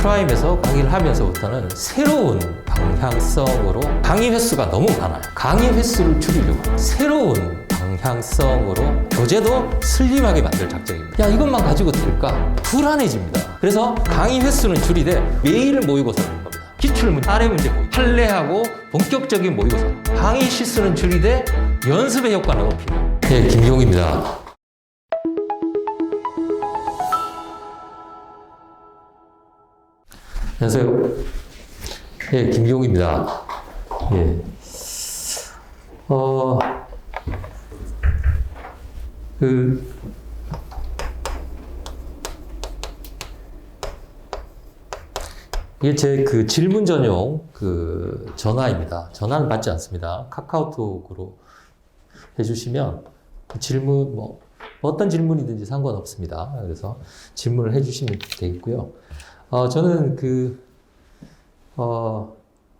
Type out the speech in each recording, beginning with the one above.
프라임에서 강의를 하면서부터는 새로운 방향성으로 강의 횟수가 너무 많아요. 강의 횟수를 줄이려고 새로운 방향성으로 교재도 슬림하게 만들 작정입니다. 야, 이것만 가지고 될까? 불안해집니다. 그래서 강의 횟수는 줄이되 매일 모의고사 하는 겁니다. 기출문제, 사례 문제 모의, 판례하고 본격적인 모의고사. 강의 시수는 줄이되 연습의 효과는 높이는. 네, 김용입니다. 안녕하세요. 예, 김용입니다. 예. 이게 제 질문 전용 전화입니다. 전화는 받지 않습니다. 카카오톡으로 해주시면 질문, 어떤 질문이든지 상관없습니다. 그래서 질문을 해주시면 되겠고요. 저는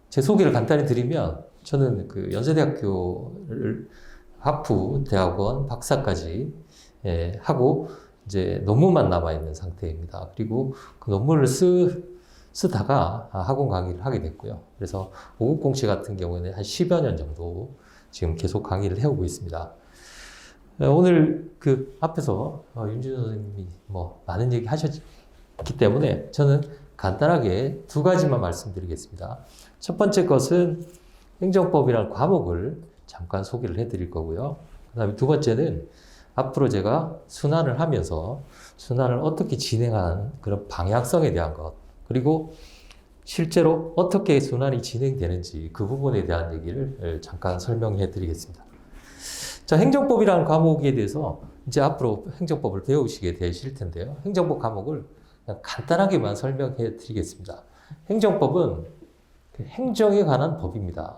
제 소개를 간단히 드리면, 저는 연세대학교를 학부, 대학원, 박사까지 하고, 이제 논문만 남아있는 상태입니다. 그리고 그 논문을 쓰다가 학원 강의를 하게 됐고요. 그래서 5급 공시 같은 경우에는 한 10여 년 정도 지금 계속 강의를 해오고 있습니다. 오늘 앞에서 윤준호 선생님이 많은 얘기 하셨기 때문에 저는 간단하게 두 가지만 말씀드리겠습니다. 첫 번째 것은 행정법이라는 과목을 잠깐 소개를 해드릴 거고요. 그 다음에 두 번째는 앞으로 제가 순환을 하면서 순환을 어떻게 진행하는 그런 방향성에 대한 것, 그리고 실제로 어떻게 순환이 진행되는지 그 부분에 대한 얘기를 잠깐 설명해 드리겠습니다. 자, 행정법이라는 과목에 대해서 이제 앞으로 행정법을 배우시게 되실 텐데요. 행정법 과목을 그냥 간단하게만 설명해 드리겠습니다. 행정법은 행정에 관한 법입니다.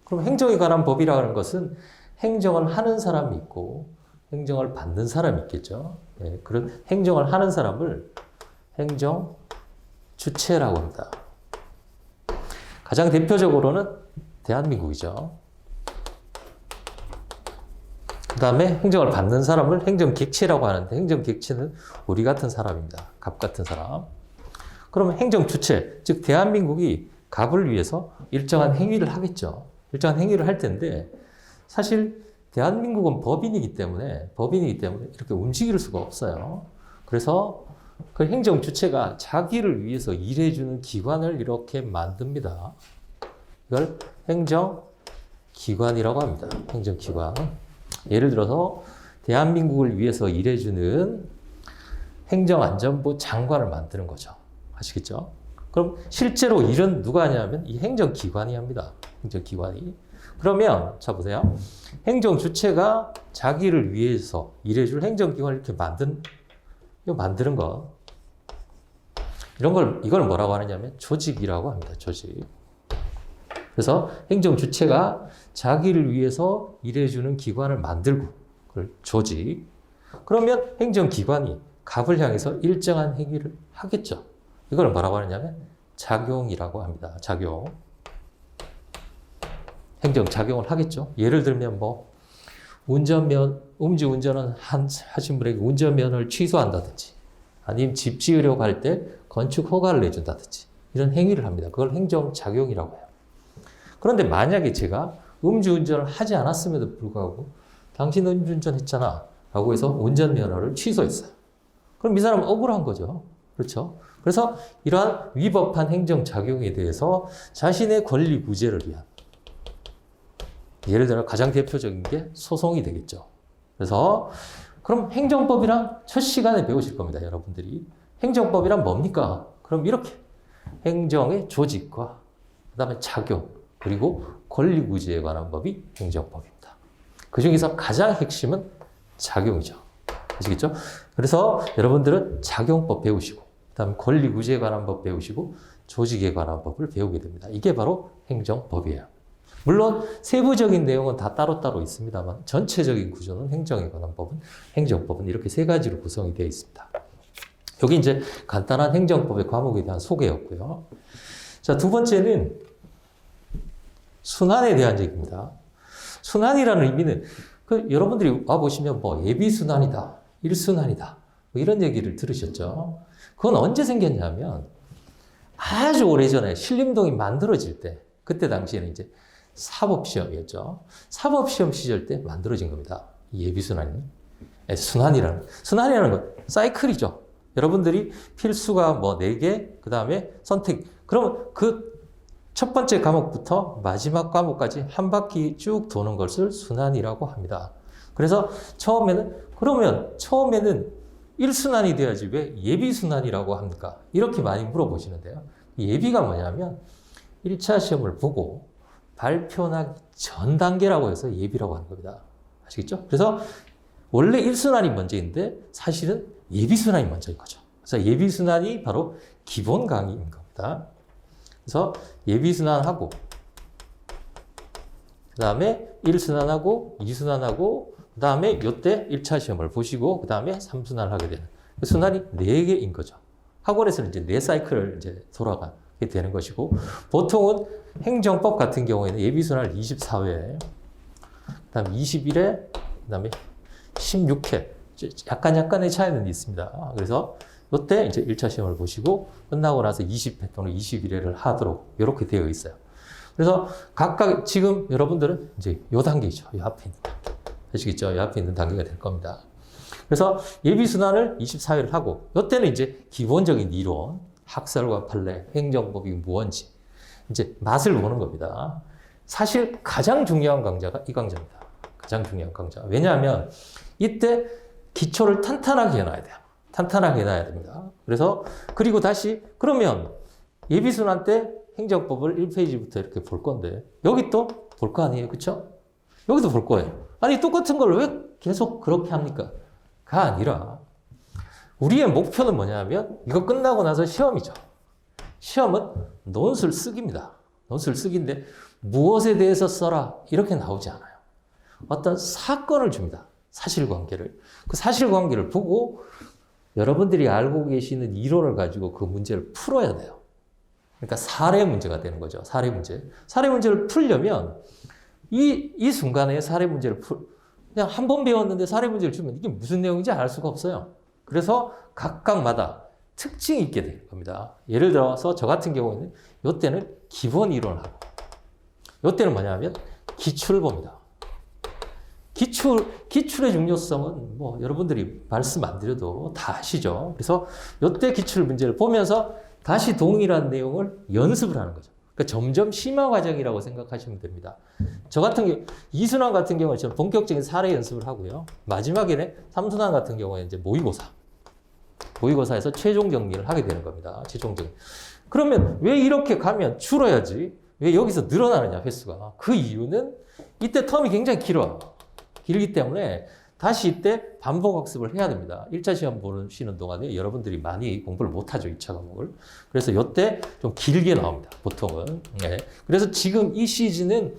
그럼 행정에 관한 법이라는 것은 행정을 하는 사람이 있고 행정을 받는 사람이 있겠죠. 네, 그런 행정을 하는 사람을 행정 주체라고 합니다. 가장 대표적으로는 대한민국이죠. 그 다음에 행정을 받는 사람을 행정객체라고 하는데, 행정객체는 우리 같은 사람입니다. 갑 같은 사람. 그러면 행정주체, 즉 대한민국이 갑을 위해서 일정한 행위를 하겠죠. 일정한 행위를 할 텐데, 사실 대한민국은 법인이기 때문에 이렇게 움직일 수가 없어요. 그래서 그 행정주체가 자기를 위해서 일해주는 기관을 이렇게 만듭니다. 이걸 행정기관이라고 합니다. 행정기관. 예를 들어서 대한민국을 위해서 일해주는 행정안전부 장관을 만드는 거죠. 아시겠죠? 그럼 실제로 일은 누가 하냐면 이 행정기관이 합니다. 행정기관이. 그러면 자 보세요. 행정주체가 자기를 위해서 일해줄 행정기관을 이렇게 만드는 거. 이걸 뭐라고 하느냐면 조직이라고 합니다. 조직. 그래서 행정주체가 자기를 위해서 일해주는 기관을 만들고, 그걸 조직. 그러면 행정기관이 갑을 향해서 일정한 행위를 하겠죠. 이걸 뭐라고 하느냐면 작용이라고 합니다. 작용. 행정작용을 하겠죠. 예를 들면 음주운전을 하신 분에게 운전면허를 취소한다든지, 아니면 집 지으려고 할 때 건축 허가를 내준다든지, 이런 행위를 합니다. 그걸 행정작용이라고 해요. 그런데 만약에 제가 음주운전을 하지 않았음에도 불구하고 당신 음주운전 했잖아 라고 해서 운전면허를 취소했어요. 그럼 이 사람은 억울한 거죠. 그렇죠? 그래서 이러한 위법한 행정작용에 대해서 자신의 권리 구제를 위한, 예를 들어 가장 대표적인 게 소송이 되겠죠. 그래서 그럼 행정법이랑 첫 시간에 배우실 겁니다. 여러분들이. 행정법이란 뭡니까? 그럼 이렇게 행정의 조직과 그 다음에 작용, 그리고 권리구제에 관한 법이 행정법입니다. 그 중에서 가장 핵심은 작용이죠. 아시겠죠? 그래서 여러분들은 작용법 배우시고, 그 다음에 권리구제에 관한 법 배우시고, 조직에 관한 법을 배우게 됩니다. 이게 바로 행정법이에요. 물론 세부적인 내용은 다 따로따로 있습니다만 전체적인 구조는 행정에 관한 법은, 행정법은 이렇게 세 가지로 구성이 되어 있습니다. 여기 이제 간단한 행정법의 과목에 대한 소개였고요. 자, 두 번째는 순환에 대한 얘기입니다. 순환이라는 의미는 여러분들이 와보시면 예비순환이다, 일순환이다, 이런 얘기를 들으셨죠. 그건 언제 생겼냐면 아주 오래전에 신림동이 만들어질 때, 그때 당시에는 이제 사법시험이었죠. 사법시험 시절 때 만들어진 겁니다. 예비순환이. 순환이라는 건 사이클이죠. 여러분들이 필수가 뭐 4개, 그 다음에 선택. 그러면 그 첫 번째 과목부터 마지막 과목까지 한 바퀴 쭉 도는 것을 순환이라고 합니다. 그래서 처음에는 1순환이 돼야지 왜 예비순환이라고 합니까? 이렇게 많이 물어보시는데요. 예비가 뭐냐면 1차 시험을 보고 발표하기 전 단계라고 해서 예비라고 하는 겁니다. 아시겠죠? 그래서 원래 1순환이 먼저인데 사실은 예비순환이 먼저인 거죠. 그래서 예비순환이 바로 기본 강의인 겁니다. 그래서 예비순환하고 그 다음에 1순환하고 2순환하고 그 다음에 이때 1차 시험을 보시고 그 다음에 3순환을 하게 되는 순환이 4개인 거죠. 학원에서는 이제 4사이클을 이제 돌아가게 되는 것이고 보통은 행정법 같은 경우에는 예비순환을 24회 그 다음에 21회 그 다음에 16회 약간의 차이는 있습니다. 그래서 이때 이제 1차 시험을 보시고 끝나고 나서 20회 또는 21회를 하도록 이렇게 되어 있어요. 그래서 각각 지금 여러분들은 이제 요 단계죠. 요 앞에 있는 단계. 아시겠죠? 요 앞에 있는 단계가 될 겁니다. 그래서 예비순환을 24회를 하고 이때는 이제 기본적인 이론, 학설과 판례, 행정법이 무언지 이제 맛을 보는 겁니다. 사실 가장 중요한 강좌가 이 강좌입니다. 가장 중요한 강좌. 왜냐하면 이때 기초를 탄탄하게 해놔야 돼요. 탄탄하게 해놔야 됩니다. 그래서 그리고 다시 그러면 예비순환 때 행정법을 1페이지부터 이렇게 볼 건데 여기 또 볼 거 아니에요. 그렇죠? 여기도 볼 거예요. 아니 똑같은 걸 왜 계속 그렇게 합니까? 가 아니라 우리의 목표는 뭐냐면 이거 끝나고 나서 시험이죠. 시험은 논술 쓰기입니다. 논술 쓰기인데 무엇에 대해서 써라 이렇게 나오지 않아요. 어떤 사건을 줍니다. 사실관계를. 그 사실관계를 보고 여러분들이 알고 계시는 이론을 가지고 그 문제를 풀어야 돼요. 그러니까 사례 문제가 되는 거죠. 사례 문제. 사례 문제를 풀려면 이 순간에 사례 문제를 그냥 한 번 배웠는데 사례 문제를 주면 이게 무슨 내용인지 알 수가 없어요. 그래서 각각마다 특징이 있게 되는 겁니다. 예를 들어서 저 같은 경우에는 이때는 기본 이론을 하고 이때는 뭐냐면 기출을 봅니다. 기출의 중요성은 뭐 여러분들이 말씀 안 드려도 다 아시죠. 그래서 이때 기출 문제를 보면서 다시 동일한 내용을 연습을 하는 거죠. 그러니까 점점 심화 과정이라고 생각하시면 됩니다. 저 같은 경우, 2순환 같은 경우는 저는 본격적인 사례 연습을 하고요. 마지막에는 3순환 같은 경우에 이제 모의고사에서 최종 정리를 하게 되는 겁니다. 최종 정리. 그러면 왜 이렇게 가면 줄어야지? 왜 여기서 늘어나느냐, 횟수가. 그 이유는 이때 텀이 굉장히 길기 때문에 다시 이때 반복 학습을 해야 됩니다. 1차 시험 보시는 동안에 여러분들이 많이 공부를 못하죠, 2차 과목을. 그래서 이때 좀 길게 나옵니다, 보통은. 네. 그래서 지금 이 시즌은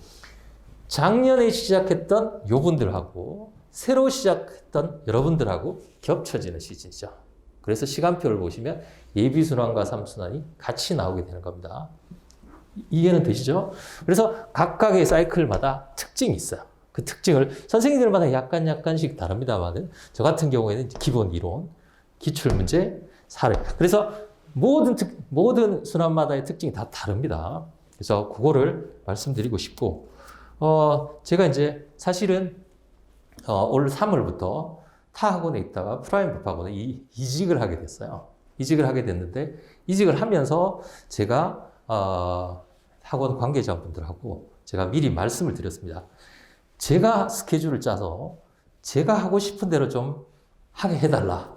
작년에 시작했던 요분들하고 새로 시작했던 여러분들하고 겹쳐지는 시즌이죠. 그래서 시간표를 보시면 예비순환과 3순환이 같이 나오게 되는 겁니다. 이해는 되시죠? 그래서 각각의 사이클마다 특징이 있어요. 그 특징을 선생님들마다 약간씩 다릅니다만은 저 같은 경우에는 기본 이론, 기출 문제, 사례. 그래서 모든 순환마다의 특징이 다 다릅니다. 그래서 그거를 말씀드리고 싶고, 제가 이제 사실은 올 3월부터 타 학원에 있다가 프라임 법학원에 이직을 하게 됐어요. 이직을 하게 됐는데 이직을 하면서 제가 학원 관계자분들하고 제가 미리 말씀을 드렸습니다. 제가 스케줄을 짜서 제가 하고 싶은 대로 좀 하게 해달라.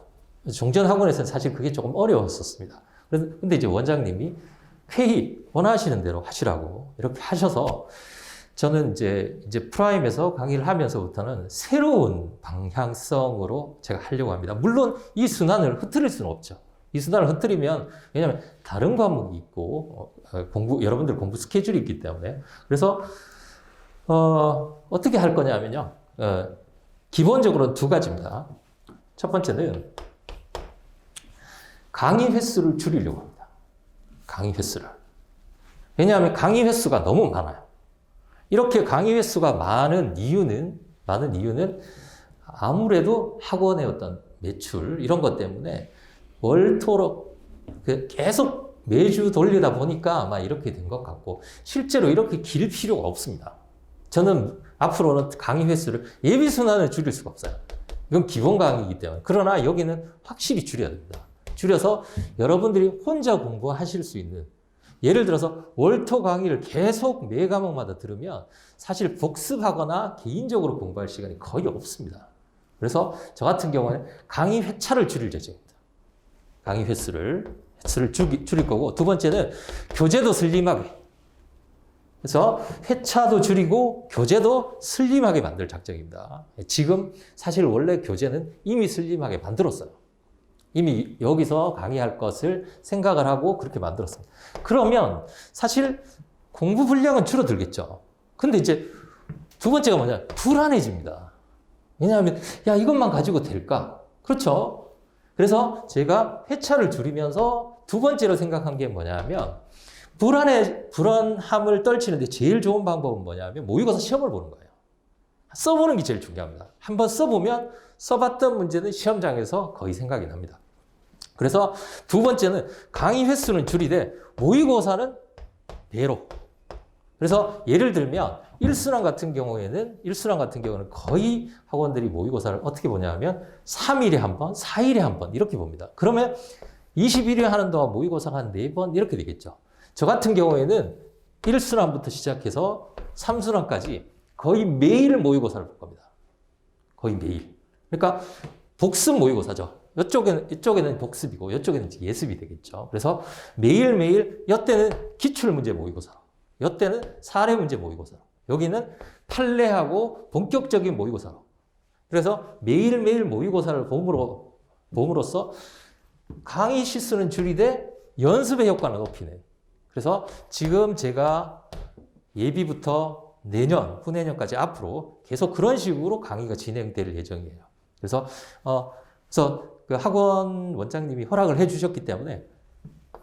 종전 학원에서는 사실 그게 조금 어려웠었습니다. 근데 이제 원장님이 회의 원하시는 대로 하시라고 이렇게 하셔서 저는 이제 프라임에서 강의를 하면서부터는 새로운 방향성으로 제가 하려고 합니다. 물론 이 순환을 흐트릴 수는 없죠. 이 순환을 흐트리면, 왜냐하면 다른 과목이 있고, 여러분들 공부 스케줄이 있기 때문에. 그래서, 어떻게 할 거냐면요. 기본적으로 2가지입니다. 첫 번째는 강의 횟수를 줄이려고 합니다. 강의 횟수를. 왜냐하면 강의 횟수가 너무 많아요. 이렇게 강의 횟수가 많은 이유는 아무래도 학원의 어떤 매출, 이런 것 때문에 월토록 계속 매주 돌리다 보니까 아마 이렇게 된 것 같고, 실제로 이렇게 길 필요가 없습니다. 저는 앞으로는 강의 횟수를 예비 순환을 줄일 수가 없어요. 이건 기본 강의이기 때문에. 그러나 여기는 확실히 줄여야 됩니다. 줄여서 여러분들이 혼자 공부하실 수 있는, 예를 들어서 월토 강의를 계속 매 과목마다 들으면 사실 복습하거나 개인적으로 공부할 시간이 거의 없습니다. 그래서 저 같은 경우는 강의 회차를 줄일 예정입니다. 강의 횟수를 줄일 거고, 두 번째는 교재도 슬림하게. 그래서 회차도 줄이고 교재도 슬림하게 만들 작정입니다. 지금 사실 원래 교재는 이미 슬림하게 만들었어요. 이미 여기서 강의할 것을 생각을 하고 그렇게 만들었습니다. 그러면 사실 공부 분량은 줄어들겠죠. 근데 이제 두 번째가 뭐냐? 불안해집니다. 왜냐하면, 야, 이것만 가지고 될까? 그렇죠? 그래서 제가 회차를 줄이면서 두 번째로 생각한 게 뭐냐면, 불안함을 떨치는데 제일 좋은 방법은 뭐냐면, 모의고사 시험을 보는 거예요. 써보는 게 제일 중요합니다. 한번 써보면 써봤던 문제는 시험장에서 거의 생각이 납니다. 그래서 두 번째는 강의 횟수는 줄이되 모의고사는 배로. 그래서 예를 들면 일순환 같은 경우에는 거의 학원들이 모의고사를 어떻게 보냐면 3일에 한 번, 4일에 한 번 이렇게 봅니다. 그러면 21회 하는 동안 모의고사가 한 4번 이렇게 되겠죠. 저 같은 경우에는 1순환부터 시작해서 3순환까지 거의 매일 모의고사를 볼 겁니다. 거의 매일. 그러니까 복습 모의고사죠. 이쪽에는 복습이고 이쪽에는 예습이 되겠죠. 그래서 매일매일 이때는 기출문제 모의고사, 이때는 사례문제 모의고사, 여기는 판례하고 본격적인 모의고사. 그래서 매일매일 모의고사를 봄으로써 강의 시수는 줄이되 연습의 효과는 높이는. 그래서 지금 제가 예비부터 내년, 후내년까지 앞으로 계속 그런 식으로 강의가 진행될 예정이에요. 그래서 그 학원 원장님이 허락을 해 주셨기 때문에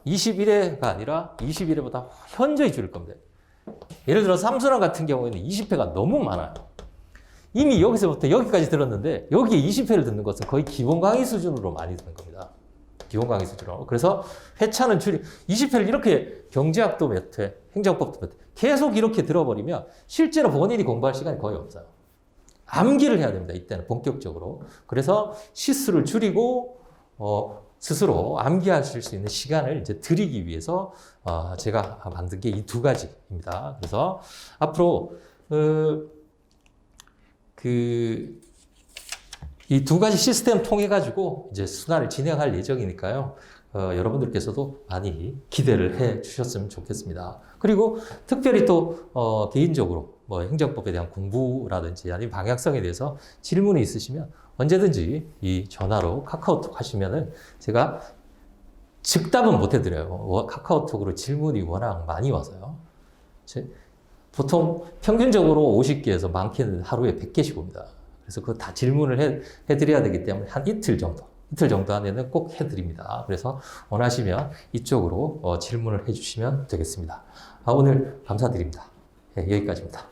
21회가 아니라 21회보다 현저히 줄일 겁니다. 예를 들어 삼순환 같은 경우에는 20회가 너무 많아요. 이미 여기서부터 여기까지 들었는데 여기에 20회를 듣는 것은 거의 기본 강의 수준으로 많이 듣는 겁니다. 기본 강의 수준으로. 그래서 회차는 20회를 이렇게 경제학도 몇 회, 행정법도 몇 회, 계속 이렇게 들어버리면 실제로 본인이 공부할 시간이 거의 없어요. 암기를 해야 됩니다. 이때는 본격적으로. 그래서 시수를 줄이고 스스로 암기하실 수 있는 시간을 이제 드리기 위해서 제가 만든 게 이 두 가지입니다. 그래서 앞으로 이 두 가지 시스템 통해 가지고 이제 순환을 진행할 예정이니까요. 여러분들께서도 많이 기대를 해 주셨으면 좋겠습니다. 그리고 특별히 또 개인적으로 뭐 행정법에 대한 공부라든지 아니면 방향성에 대해서 질문이 있으시면 언제든지 이 전화로 카카오톡 하시면은 제가 즉답은 못 해드려요. 카카오톡으로 질문이 워낙 많이 와서요. 보통 평균적으로 50개에서 많게는 하루에 100개씩 옵니다. 그래서 그거 다 질문을 해드려야 되기 때문에 한 이틀 정도 안에는 꼭 해드립니다. 그래서 원하시면 이쪽으로 질문을 해주시면 되겠습니다. 오늘 감사드립니다. 네, 여기까지입니다.